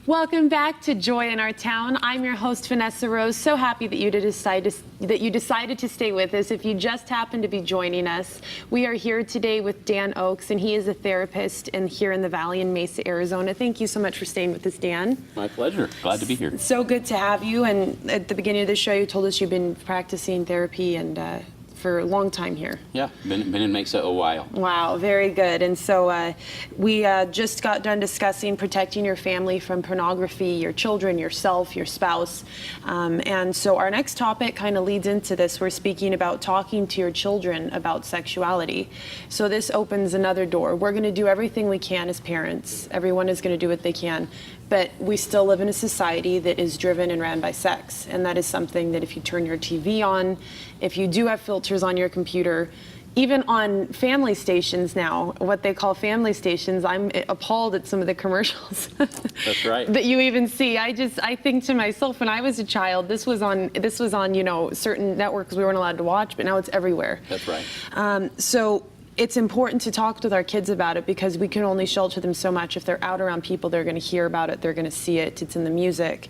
Welcome back to Joy in Our Town. I'm your host, Vanessa Rose. So happy that you decided to stay with us. If you just happened to be joining us, we are here today with Dan Oakes, and he is a therapist here in the Valley in Mesa, Arizona. Thank you so much for staying with us, Dan. My pleasure. Glad to be here. So good to have you. And at the beginning of the show, you told us you've been practicing therapy and for a long time here. Yeah, been in Mesa a while. Wow, very good. And so we just got done discussing protecting your family from pornography, your children, yourself, your spouse. And so our next topic kind of leads into this. We're speaking about talking to your children about sexuality. So this opens another door. We're going to do everything we can as parents. Everyone is going to do what they can. But we still live in a society that is driven and ran by sex. And that is something that if you turn your TV on, if you do have filters on your computer, even on family stations now, what they call family stations, I'm appalled at some of the commercials. That's right. That you even see. I think to myself, when I was a child, this was on certain networks we weren't allowed to watch, but now it's everywhere. That's right. So it's important to talk with our kids about it because we can only shelter them so much. If they're out around people, they're going to hear about it, they're going to see it, it's in the music.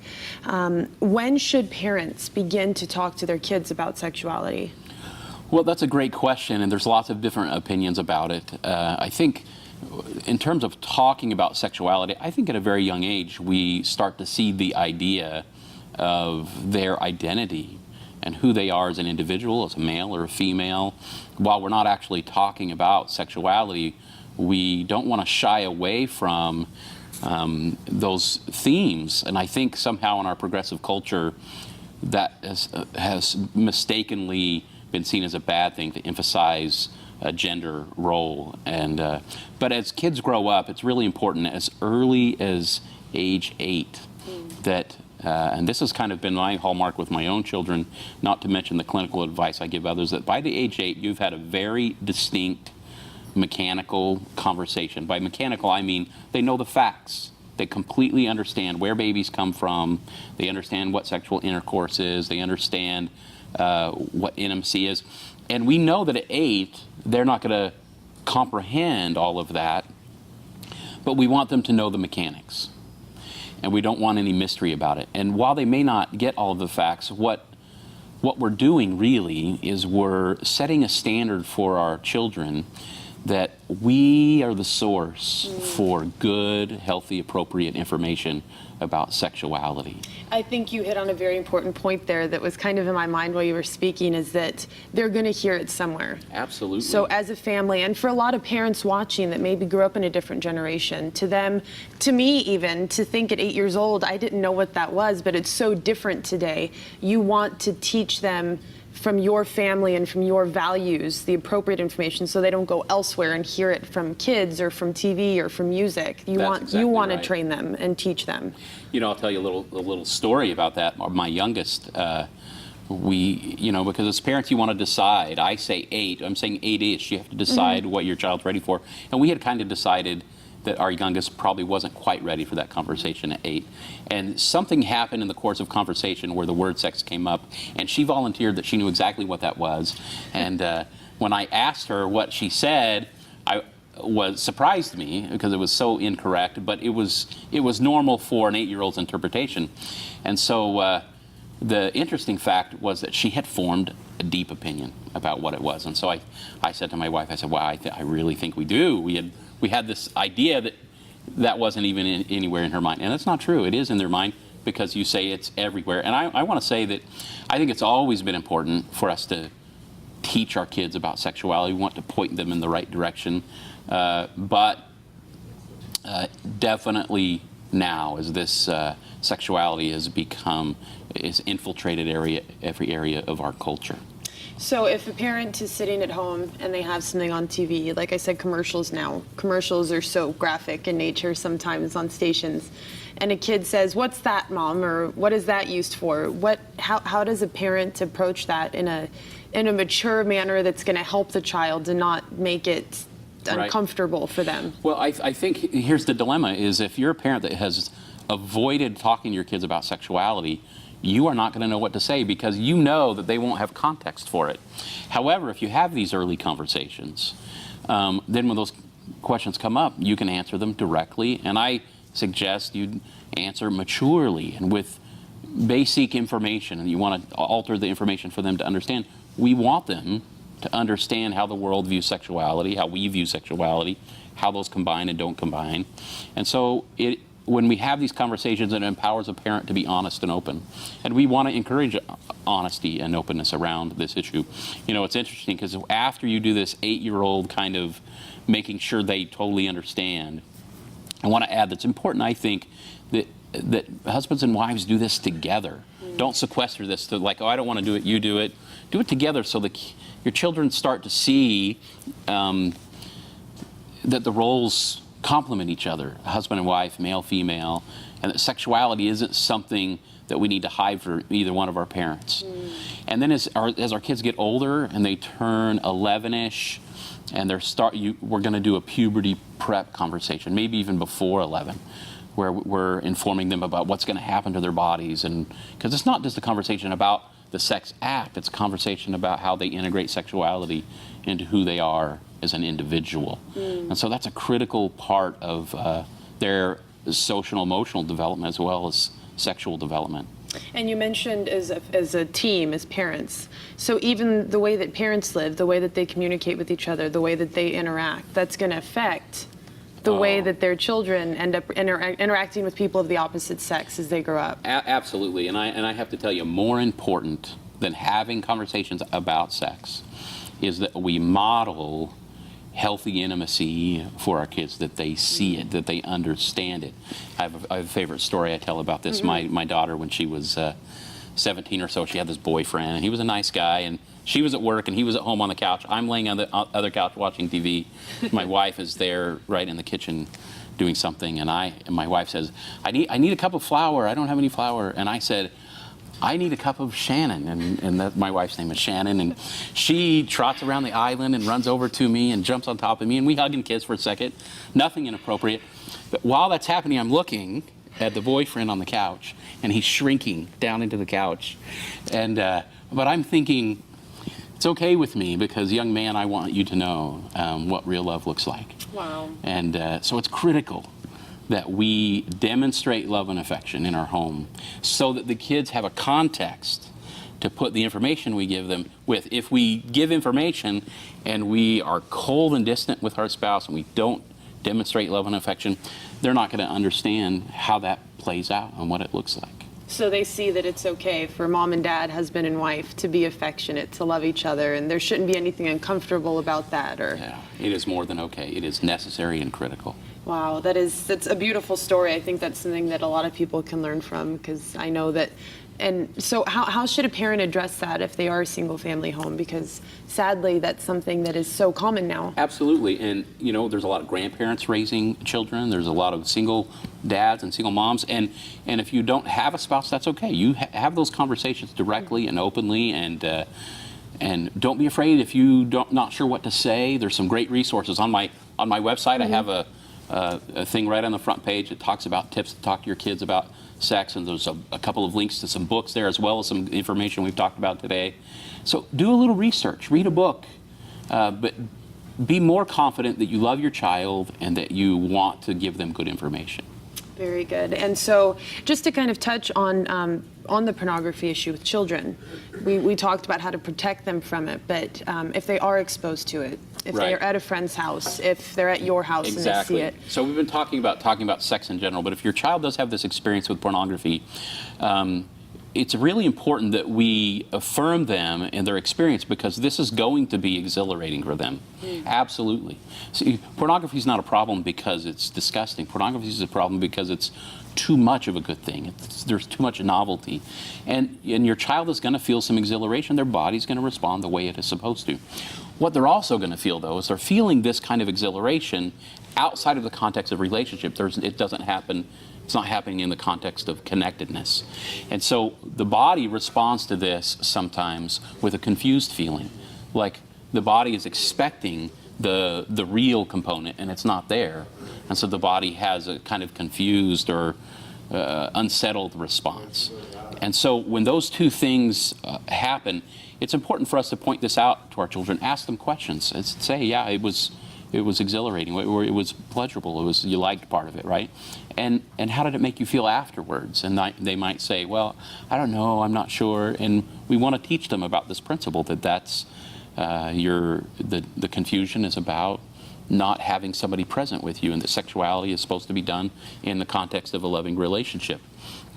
When should parents begin to talk to their kids about sexuality? Well, that's a great question, and there's lots of different opinions about it. I think in terms of talking about sexuality, I think at a very young age we start to see the idea of their identity and who they are as an individual, as a male or a female. While we're not actually talking about sexuality, we don't want to shy away from those themes. And I think somehow in our progressive culture, that has mistakenly been seen as a bad thing to emphasize a gender role. And but as kids grow up, it's really important as early as age 8 that and this has kind of been my hallmark with my own children, not to mention the clinical advice I give others, that by the age 8, you've had a very distinct mechanical conversation. By mechanical, I mean they know the facts. They completely understand where babies come from. They understand what sexual intercourse is. They understand what intimacy is. And we know that at 8, they're not going to comprehend all of that, but we want them to know the mechanics. And we don't want any mystery about it. And while they may not get all of the facts, what we're doing really is we're setting a standard for our children that we are the source for good, healthy, appropriate information about sexuality. I think you hit on a very important point there that was kind of in my mind while you were speaking, is that they're going to hear it somewhere. Absolutely. So as a family, and for a lot of parents watching that maybe grew up in a different generation, to them, to me even, to think at 8 years old, I didn't know what that was, but it's so different today. You want to teach them from your family and from your values the appropriate information so they don't go elsewhere and hear it from kids or from TV or from music. You want to train them and teach them. You know, I'll tell you a little story about that. My youngest, because as parents you want to decide. I say 8, I'm saying 8-ish. You have to decide what your child's ready for. And we had kind of decided that our youngest probably wasn't quite ready for that conversation at 8. And something happened in the course of conversation where the word sex came up, and she volunteered that she knew exactly what that was. And when I asked her what she said, surprised me because it was so incorrect, but it was normal for an 8-year-old's interpretation. And so the interesting fact was that she had formed a deep opinion about what it was. And so I said to my wife, I said, well, I really think we do. We had this idea that wasn't even anywhere in her mind. And that's not true. It is in their mind because you say it's everywhere. And I want to say that I think it's always been important for us to teach our kids about sexuality. We want to point them in the right direction. But definitely now, as this sexuality has infiltrated every area of our culture. So if a parent is sitting at home and they have something on TV, like I said, commercials are so graphic in nature sometimes on stations, and a kid says, "What's that, Mom?" or "What is that used for?" How does a parent approach that in a mature manner that's going to help the child and not make it uncomfortable for them? Well, I think here's the dilemma: is if you're a parent that has avoided talking to your kids about sexuality, you are not going to know what to say because you know that they won't have context for it. However, if you have these early conversations, then when those questions come up, you can answer them directly. And I suggest you answer maturely and with basic information, and you want to alter the information for them to understand. We want them to understand how the world views sexuality, how we view sexuality, how those combine and don't combine. And so when we have these conversations, it empowers a parent to be honest and open. And we want to encourage honesty and openness around this issue. You know, it's interesting because after you do this 8-year-old kind of making sure they totally understand, I want to add that's important, I think, that husbands and wives do this together. Don't sequester this to like, oh, I don't want to do it, you do it. Do it together so that your children start to see that the roles complement each other, husband and wife, male, female, and that sexuality isn't something that we need to hide for either one of our parents. And then as our kids get older and they turn 11-ish, and we're going to do a puberty prep conversation, maybe even before 11, where we're informing them about what's going to happen to their bodies, and because it's not just a conversation about the sex act, it's a conversation about how they integrate sexuality into who they are as an individual. And so that's a critical part of their social emotional development as well as sexual development. And you mentioned as a team, as parents. So even the way that parents live, the way that they communicate with each other, the way that they interact, that's going to affect the way that their children end up interacting with people of the opposite sex as they grow up. Absolutely. And I have to tell you, more important than having conversations about sex is that we model healthy intimacy for our kids, that they see it, that they understand it. I have a favorite story I tell about this. My daughter, when she was 17 or so, she had this boyfriend, and he was a nice guy, and she was at work, and he was at home on the couch. I'm laying on the other couch watching TV. My wife is there right in the kitchen doing something, and my wife says, I need a cup of flour. I don't have any flour. And I said, I need a cup of Shannon, and my wife's name is Shannon, and she trots around the island and runs over to me and jumps on top of me, and we hug and kiss for a second. Nothing inappropriate. But while that's happening, I'm looking at the boyfriend on the couch, and he's shrinking down into the couch. And but I'm thinking, it's okay with me because, young man, I want you to know what real love looks like. Wow. And so it's critical that we demonstrate love and affection in our home so that the kids have a context to put the information we give them with. If we give information and we are cold and distant with our spouse and we don't demonstrate love and affection, they're not going to understand how that plays out and what it looks like. So they see that it's okay for mom and dad, husband and wife, to be affectionate, to love each other, and there shouldn't be anything uncomfortable about that. Yeah, it is more than okay. It is necessary and critical. Wow, that's a beautiful story. I think that's something that a lot of people can learn from, because I know that. And so how should a parent address that if they are a single family home? Because sadly, that's something that is so common now. Absolutely. And, you know, there's a lot of grandparents raising children. There's a lot of single dads and single moms. And if you don't have a spouse, that's okay. You have those conversations directly and openly. And don't be afraid if you not sure what to say. There's some great resources on my website. I have a thing right on the front page that talks about tips to talk to your kids about sex, and there's a couple of links to some books there as well as some information we've talked about today. So do a little research, read a book, but be more confident that you love your child and that you want to give them good information. Very good. And so just to kind of touch on the pornography issue with children, we talked about how to protect them from it, but if they are exposed to it, if Right. they're at a friend's house, if they're at your house Exactly. and they see it. So we've been talking about sex in general, but if your child does have this experience with pornography, it's really important that we affirm them in their experience, because this is going to be exhilarating for them. Absolutely. See, pornography is not a problem because it's disgusting. Pornography is a problem because it's too much of a good thing. There's too much novelty. And your child is going to feel some exhilaration. Their body's going to respond the way it is supposed to. What they're also going to feel, though, is they're feeling this kind of exhilaration outside of the context of relationship. It doesn't happen. It's not happening in the context of connectedness. And so the body responds to this sometimes with a confused feeling, like the body is expecting the real component and it's not there. And so the body has a kind of confused or unsettled response. And so when those two things happen, it's important for us to point this out to our children, ask them questions, and say, yeah, it was it was exhilarating, or it was pleasurable, you liked part of it, right? And how did it make you feel afterwards? And they might say, well, I don't know, I'm not sure. And we want to teach them about this principle that the confusion is about not having somebody present with you, and that sexuality is supposed to be done in the context of a loving relationship.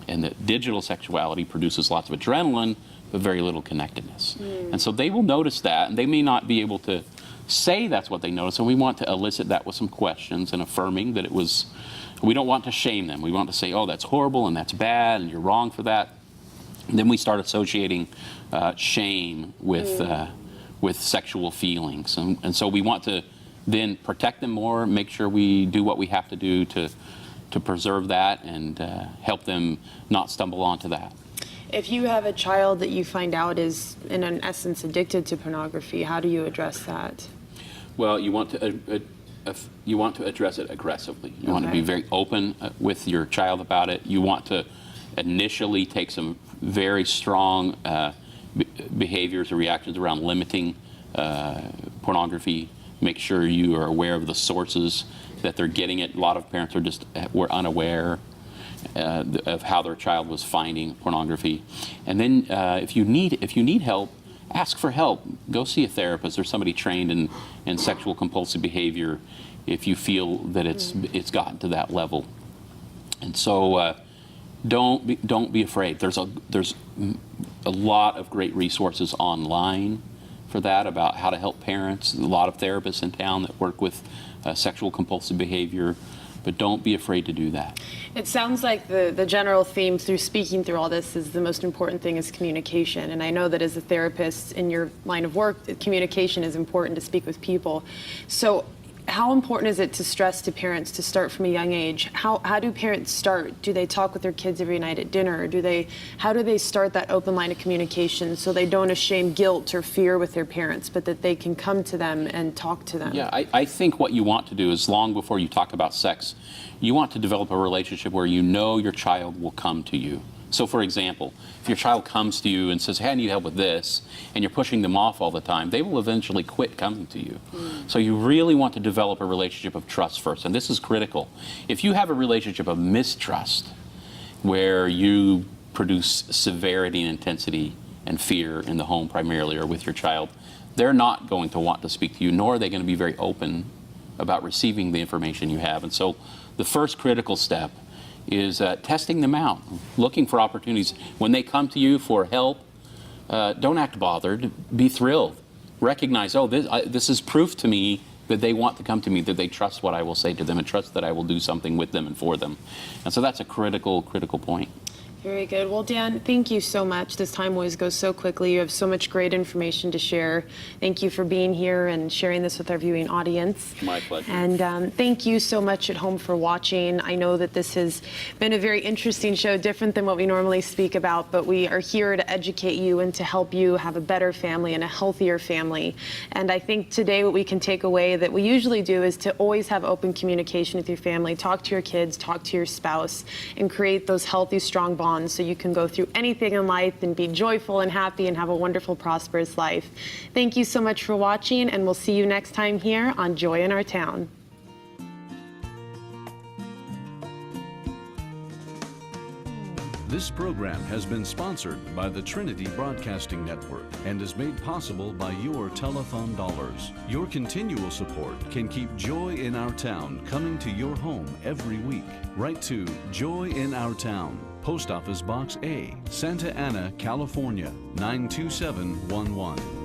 And that digital sexuality produces lots of adrenaline, but very little connectedness. And so they will notice that, and they may not be able to say that's what they notice, and we want to elicit that with some questions and affirming that we don't want to shame them. We want to say, oh, that's horrible, and that's bad, and you're wrong for that. And then we start associating shame with sexual feelings. And so we want to then protect them more, make sure we do what we have to do to preserve that and help them not stumble onto that. If you have a child that you find out is, in essence, addicted to pornography, how do you address that? Well, you want to address it aggressively. You want to be very open with your child about it. You want to initially take some very strong behaviors or reactions around limiting pornography. Make sure you are aware of the sources that they're getting it. A lot of parents were unaware of how their child was finding pornography. And then if you need help, ask for help. Go see a therapist or somebody trained in sexual compulsive behavior if you feel that it's gotten to that level. And so don't be afraid. There's a lot of great resources online for that, about how to help parents. A lot of therapists in town that work with sexual compulsive behavior, but don't be afraid to do that. It sounds like the general theme through speaking through all this is the most important thing is communication. And I know that as a therapist in your line of work, communication is important to speak with people. So how important is it to stress to parents to start from a young age? How do parents start? Do they talk with their kids every night at dinner? How do they start that open line of communication so they don't shame, guilt, or fear with their parents, but that they can come to them and talk to them? Yeah, I think what you want to do is, long before you talk about sex, you want to develop a relationship where you know your child will come to you. So for example, if your child comes to you and says, hey, I need help with this, and you're pushing them off all the time, they will eventually quit coming to you. So you really want to develop a relationship of trust first, and this is critical. If you have a relationship of mistrust, where you produce severity and intensity and fear in the home primarily, or with your child, they're not going to want to speak to you, nor are they going to be very open about receiving the information you have. And so the first critical step is testing them out, looking for opportunities. When they come to you for help, don't act bothered, be thrilled. Recognize, oh, this is proof to me that they want to come to me, that they trust what I will say to them and trust that I will do something with them and for them. And so that's a critical point. Very good. Well, Dan, thank you so much. This time always goes so quickly. You have so much great information to share. Thank you for being here and sharing this with our viewing audience. My pleasure. And thank you so much at home for watching. I know that this has been a very interesting show, different than what we normally speak about, but we are here to educate you and to help you have a better family and a healthier family. And I think today what we can take away that we usually do is to always have open communication with your family. Talk to your kids, talk to your spouse, and create those healthy, strong bonds so you can go through anything in life and be joyful and happy and have a wonderful, prosperous life. Thank you so much for watching, and we'll see you next time here on Joy in Our Town. This program has been sponsored by the Trinity Broadcasting Network and is made possible by your telethon dollars. Your continual support can keep Joy in Our Town coming to your home every week. Write to Joy in Our Town, Post Office Box A, Santa Ana, California, 92711.